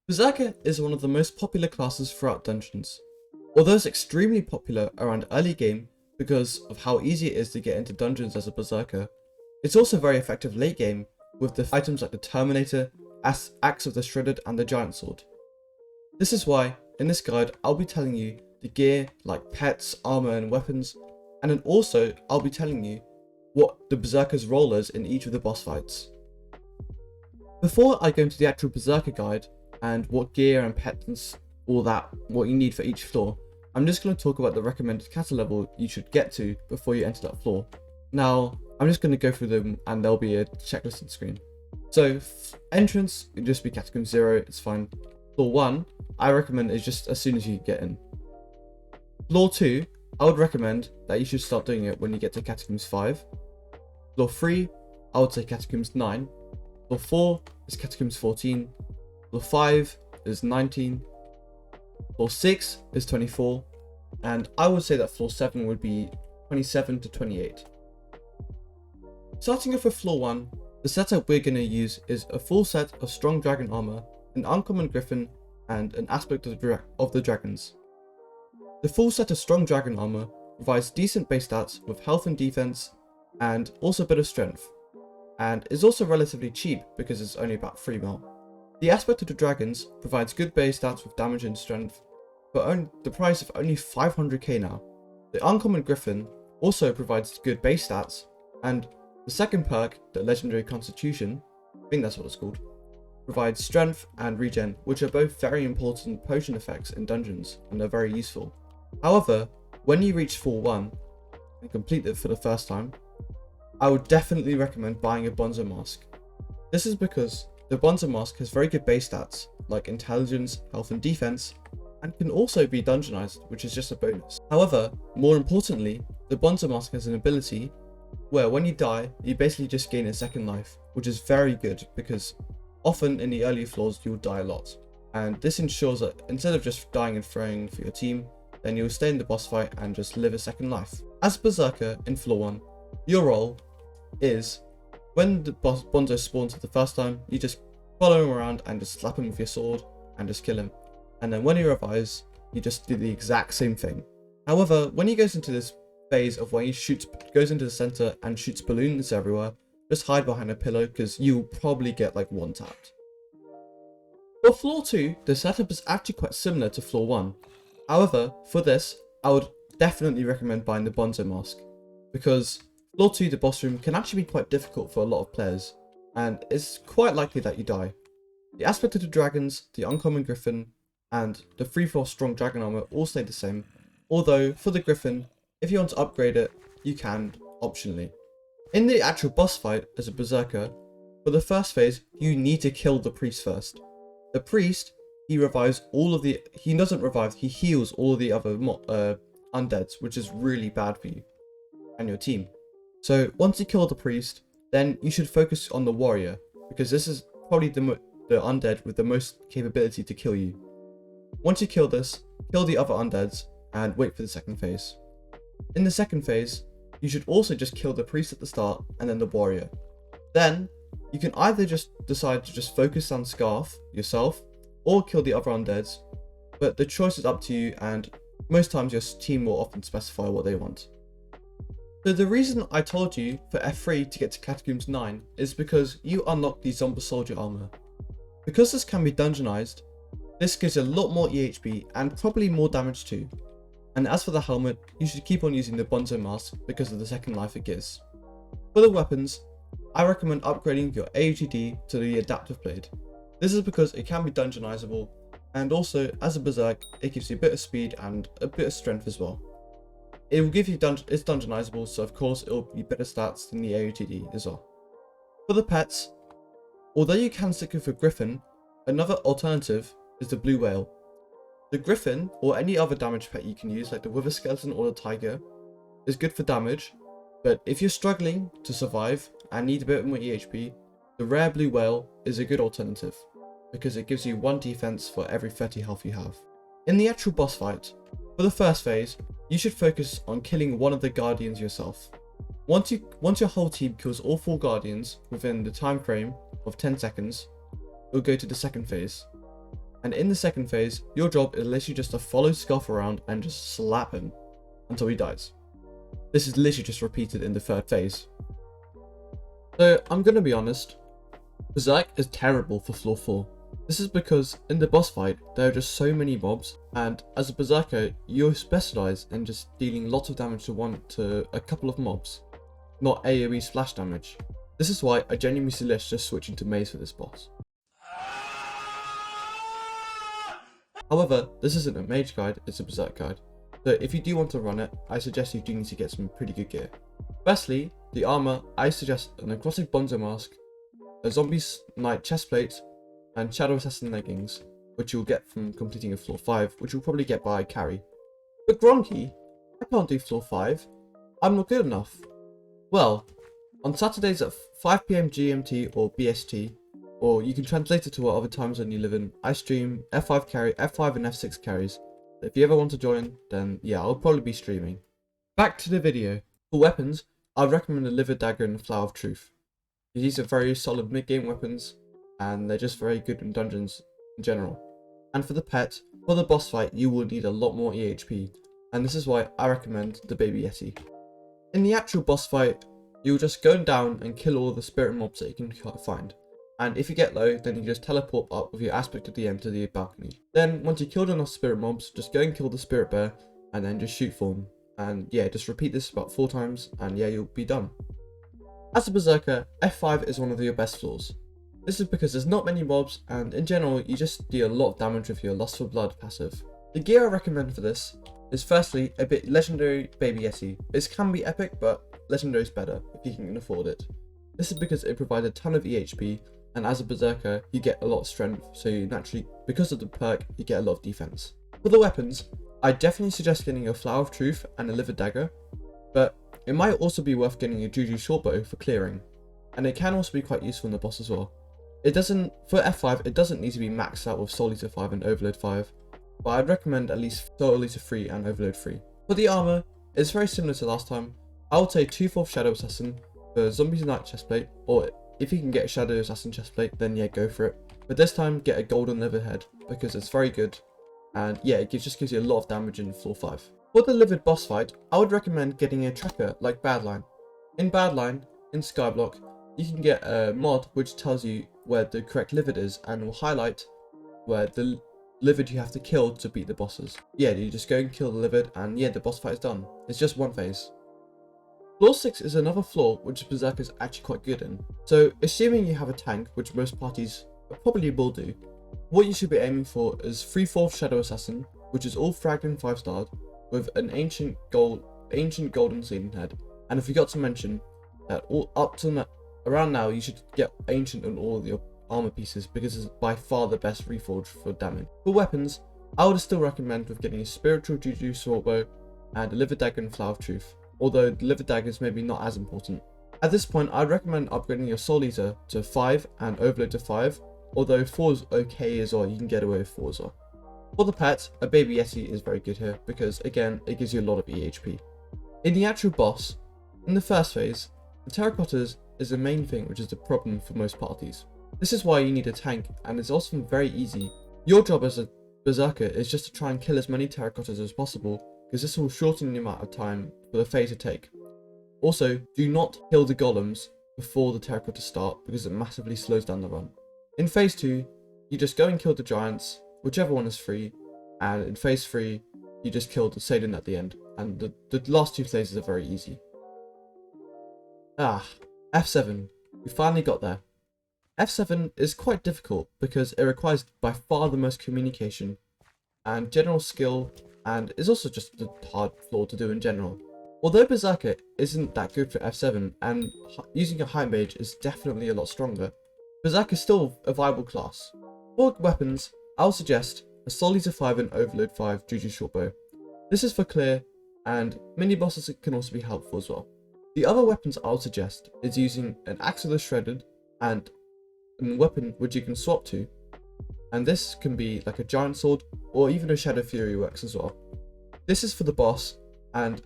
Berserker is one of the most popular classes throughout dungeons. Although it's extremely popular around early game because of how easy it is to get into dungeons as a Berserker, it's also very effective late game with the items like the Terminator, Axe of the Shredded and the Giant Sword. This is why, in this guide, I'll be telling you the gear like pets, armor and weapons, and then also I'll be telling you what the Berserker's role is in each of the boss fights. Before I go into the actual Berserker guide, and what gear and pets and all that, what you need for each floor, I'm just going to talk about the recommended Cata level you should get to before you enter that floor. Now, I'm just going to go through them and there'll be a checklist on the screen. So, entrance, it'll just be Catacombs 0, it's fine. Floor 1, I recommend is just as soon as you get in. Floor 2, I would recommend that you should start doing it when you get to Catacombs 5. Floor 3, I would say Catacombs 9. Floor 4 is Catacombs 14. Floor 5 is 19, floor 6 is 24, and I would say that floor 7 would be 27 to 28. Starting off with floor 1, the setup we're going to use is a full set of strong dragon armor, an uncommon griffin, and an aspect of the dragons. The full set of strong dragon armor provides decent base stats with health and defense, and also a bit of strength, and is also relatively cheap because it's only about 3 mil. The aspect of the dragons provides good base stats with damage and strength, but the price of only 500k now. The uncommon griffin also provides good base stats, and the second perk, the legendary constitution, I think that's what it's called, provides strength and regen, which are both very important potion effects in dungeons and are very useful. However, when you reach floor 1 and complete it for the first time, I would definitely recommend buying a Bonzo mask. This is because the Bonzo mask has very good base stats like intelligence, health and defense, and can also be dungeonized, which is just a bonus. However, more importantly, the Bonzo mask has an ability where when you die, you basically just gain a second life, which is very good because often in the early floors you'll die a lot. And this ensures that instead of just dying and throwing for your team, then you'll stay in the boss fight and just live a second life. As Berserker in floor 1, your role is, when the Bonzo spawns for the first time, you just follow him around and just slap him with your sword and just kill him. And then when he revives, you just do the exact same thing. However, when he goes into this phase of when he goes into the center and shoots balloons everywhere, just hide behind a pillow because you'll probably get like one tapped. For floor 2, the setup is actually quite similar to floor 1. However, for this, I would definitely recommend buying the Bonzo mask, because floor 2, the boss room, can actually be quite difficult for a lot of players, and it's quite likely that you die. The aspect of the dragons, the uncommon griffin, and the 3/4 strong dragon armor all stay the same, although for the griffin, if you want to upgrade it, you can, optionally. In the actual boss fight as a berserker, for the first phase, you need to kill the priest first. The priest, he revives all of the, he doesn't revive, he heals all of the other undeads, which is really bad for you and your team. So once you kill the priest, then you should focus on the warrior, because this is probably the undead with the most capability to kill you. Once you kill this, kill the other undeads, and wait for the second phase. In the second phase, you should also just kill the priest at the start, and then the warrior. Then, you can either just decide to just focus on Scarf yourself, or kill the other undeads, but the choice is up to you, and most times your team will often specify what they want. So the reason I told you for F3 to get to Catacombs 9 is because you unlock the Zombie Soldier armor. Because this can be dungeonized, this gives you a lot more EHP and probably more damage too. And as for the helmet, you should keep on using the Bonzo mask because of the second life it gives. For the weapons, I recommend upgrading your AUTD to the Adaptive Blade. This is because it can be dungeonizable, and also as a Berserk, it gives you a bit of speed and a bit of strength as well. It will give you it's dungeonizable, so of course it will be better stats than the AUTD as well. For the pets, although you can stick with a griffin, another alternative is the blue whale. The griffin, or any other damage pet you can use, like the wither skeleton or the tiger, is good for damage, but if you're struggling to survive and need a bit more EHP, the rare blue whale is a good alternative, because it gives you 1 defense for every 30 health you have. In the actual boss fight, for the first phase, you should focus on killing one of the guardians yourself. Once your whole team kills all 4 guardians within the time frame of 10 seconds, you'll go to the second phase. And in the second phase, your job is literally just to follow Scarf around and just slap him until he dies. This is literally just repeated in the third phase. So I'm gonna be honest, Berserk is terrible for floor 4. This is because in the boss fight, there are just so many mobs, and as a Berserker, you specialise in just dealing lots of damage to a couple of mobs, not AoE splash damage. This is why I genuinely suggest just switching to Maze for this boss. However, this isn't a Mage guide, it's a Berserk guide, so if you do want to run it, I suggest you do need to get some pretty good gear. Firstly, the armour, I suggest a necrotic bonzo mask, a zombie knight chestplate, and shadow assassin leggings, which you'll get from completing a floor 5, which you'll probably get by carry. But Gronky, I can't do floor 5, I'm not good enough. Well, on Saturdays at 5 PM GMT or BST, or you can translate it to what other time zone you live in, I stream F5 carry, F5 and F6 carries. If you ever want to join, then yeah, I'll probably be streaming. Back to the video. For weapons, I'd recommend a Livid Dagger and Flower of Truth. These are very solid mid-game weapons, and they're just very good in dungeons in general. And for the pet, for the boss fight, you will need a lot more EHP, and this is why I recommend the Baby Yeti. In the actual boss fight, you'll just go down and kill all of the spirit mobs that you can find. And if you get low, then you just teleport up with your aspect of the end to the balcony. Then, once you killed enough spirit mobs, just go and kill the spirit bear, and then just shoot for them. And yeah, just repeat this about 4 times, and yeah, you'll be done. As a Berserker, F5 is one of your best floors. This is because there's not many mobs, and in general, you just deal a lot of damage with your Lust for Blood passive. The gear I recommend for this is firstly a bit legendary Baby Yeti. This can be epic, but legendary is better if you can afford it. This is because it provides a ton of EHP, and as a Berserker, you get a lot of strength, so you naturally, because of the perk, you get a lot of defense. For the weapons, I definitely suggest getting a Flower of Truth and a Livid Dagger, but it might also be worth getting a Juju Shortbow for clearing, and it can also be quite useful in the boss as well. For F5, it doesn't need to be maxed out with Soul Eater 5 and Overload 5, but I'd recommend at least Soul Eater 3 and Overload 3. For the armour, it's very similar to last time. I would say 2/4 Shadow Assassin for Zombie Knight chestplate, or if you can get a Shadow Assassin chestplate, then yeah, go for it. But this time, get a Golden Livid Head, because it's very good, and yeah, it just gives you a lot of damage in floor 5. For the Livid boss fight, I would recommend getting a tracker like Badline. In Badline, in Skyblock, you can get a mod which tells you where the correct Livid is and will highlight where the Livid you have to kill to beat the bosses. Yeah, you just go and kill the Livid, and yeah, the boss fight is done. It's just one phase. Floor 6 is another floor which Berserker is actually quite good in. So assuming you have a tank, which most parties probably will do, what you should be aiming for is 3/4 Shadow Assassin, which is all fragged and 5-starred, with an ancient golden sealing head. And I forgot to mention that around now you should get ancient on all of your armor pieces, because it's by far the best reforge for damage. For weapons, I would still recommend with getting a spiritual Juju Shortbow and a Livid Dagger and Flower of Truth, although the Livid Dagger is maybe not as important. At this point, I'd recommend upgrading your Soul Eater to 5 and Overload to 5, although 4 is okay as well, you can get away with 4 as well. For the pet, a Baby Yeti is very good here, because again, it gives you a lot of EHP. In the actual boss, in the first phase, the terracottas is the main thing which is the problem for most parties. This is why you need a tank, and it's also very easy. Your job as a Berserker is just to try and kill as many terracottas as possible, because this will shorten the amount of time for the phase to take. Also, do not kill the golems before the terracotta start, because it massively slows down the run. In phase 2, you just go and kill the giants, whichever one is free, and in phase 3, you just kill the Satan at the end, and the last 2 phases are very easy. F7. We finally got there. F7 is quite difficult because it requires by far the most communication and general skill, and is also just a hard floor to do in general. Although Berserker isn't that good for F7, and using a high mage is definitely a lot stronger, Berserker is still a viable class. For weapons, I'll suggest a Soul Eater 5 and Overload 5 Juju Shortbow. This is for clear, and mini bosses can also be helpful as well. The other weapons I'll suggest is using an Axe of the Shredded and a weapon which you can swap to, and this can be like a giant sword or even a Shadow Fury works as well. This is for the boss, and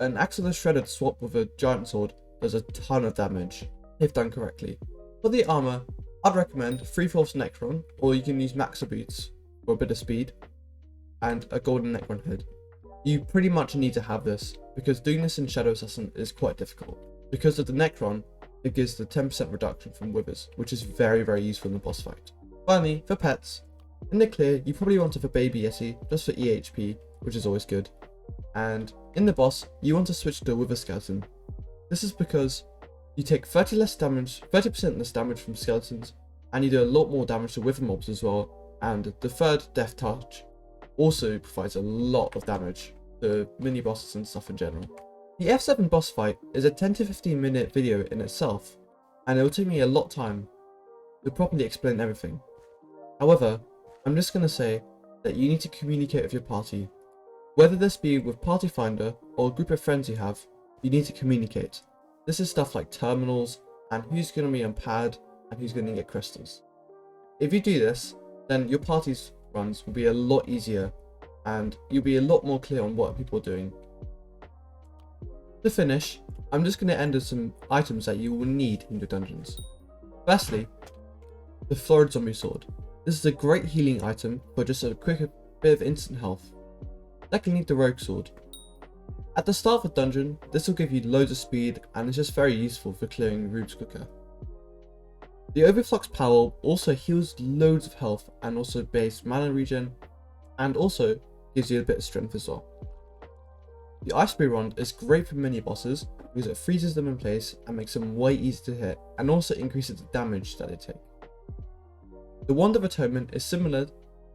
an Axe of the Shredded swap with a giant sword does a ton of damage if done correctly. For the armor, I'd recommend 3/4 Necron, or you can use Maxa Boots, for a bit of speed, and a golden Necron head. You pretty much need to have this, because doing this in Shadow Assassin is quite difficult. Because of the Necron, it gives the 10% reduction from withers, which is very useful in the boss fight. Finally, for pets, in the clear, you probably want it for Baby Yeti, just for EHP, which is always good. And in the boss, you want to switch to a Wither Skeleton. This is because you take 30% less damage from skeletons, and you do a lot more damage to Wither mobs as well, and the third Death Touch also provides a lot of damage to mini bosses and stuff in general. The F7 boss fight is a 10 to 15 minute video in itself, and it will take me a lot of time to properly explain everything. However, I'm just going to say that you need to communicate with your party. Whether this be with Party Finder or a group of friends you have, you need to communicate. This is stuff like terminals, and who's going to be on pad, and who's going to get crystals. If you do this, then your party's runs will be a lot easier, and you'll be a lot more clear on what people are doing. To finish, I'm just going to end with some items that you will need in your dungeons. Firstly, the Florid Zombie Sword. This is a great healing item for just a quick bit of instant health. Secondly, the Rogue Sword. At the start of a dungeon, this will give you loads of speed and is just very useful for clearing rooms quicker. The Overflux Power also heals loads of health and also base mana regen, and also gives you a bit of strength as well. The Ice Spear Wand is great for mini bosses because it freezes them in place and makes them way easier to hit, and also increases the damage that they take. The Wand of Atonement is similar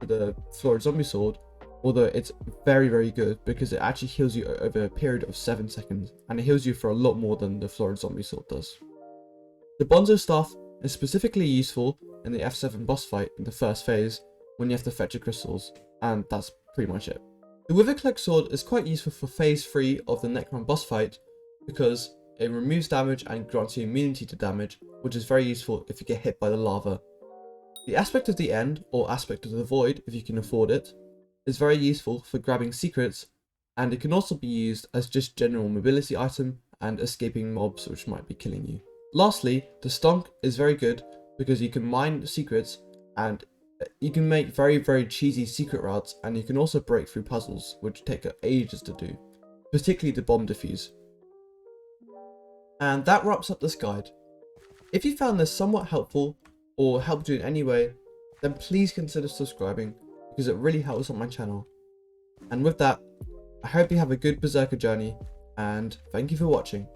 to the Florid Zombie Sword, although it's very good because it actually heals you over a period of 7 seconds, and it heals you for a lot more than the Florid Zombie Sword does. The Bonzo Staff is specifically useful in the F7 boss fight in the first phase when you have to fetch your crystals, and that's pretty much it. The Withercloak Sword is quite useful for phase 3 of the Necron boss fight because it removes damage and grants you immunity to damage, which is very useful if you get hit by the lava. The Aspect of the End, or Aspect of the Void if you can afford it, is very useful for grabbing secrets, and it can also be used as just general mobility item and escaping mobs which might be killing you. Lastly, the Stonk is very good because you can mine secrets and you can make very cheesy secret routes, and you can also break through puzzles which take ages to do, particularly the bomb defuse. And that wraps up this guide. If you found this somewhat helpful or helped you in any way, then please consider subscribing because it really helps on my channel. And with that, I hope you have a good Berserker journey, and thank you for watching.